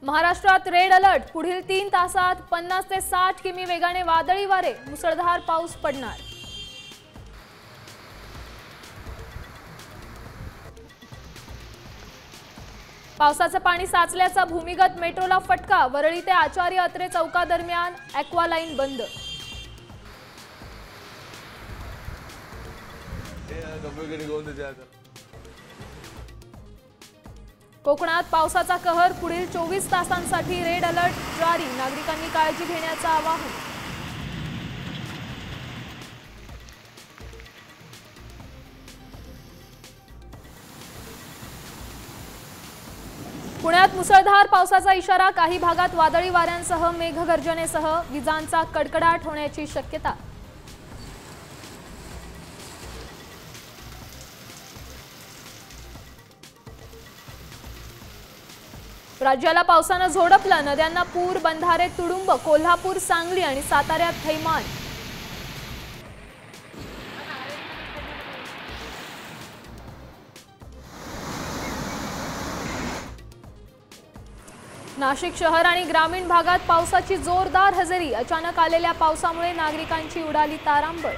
महाराष्ट्रात red alert. पुढील 3 तासात 50 ते 60 किमी वेगाने वादळी वारे, मुसळधार पाऊस पडणार। पावसाचं पाणी साचल्याचा भूमिगत मेट्रोला फटका। वरळी ते आचार्य अत्रे चौकादरम्यान ॲक्वा लाईन बंद। कोकणात पावसाचा कहर। पुढील 24 तासांसाठी रेड अलर्ट जारी। नागरिकांनी काळजी घेण्याचं आवाहन। पुण्यात मुसळधार पावसाचा इशारा। काही भागात वादळी वाऱ्यांसह मेघगर्जनेसह विजांचा कडकडाट होण्याची शक्यता। राज्याला पावसानं झोडपलं। नद्यांना पूर, बंधारे तुडुंब। कोल्हापूर, सांगली आणि साताऱ्यात थैमान। नाशिक शहर आणि ग्रामीण भागात पावसाची जोरदार हजेरी। अचानक आलेल्या पावसामुळे नागरिकांची उडाली तारांबळ।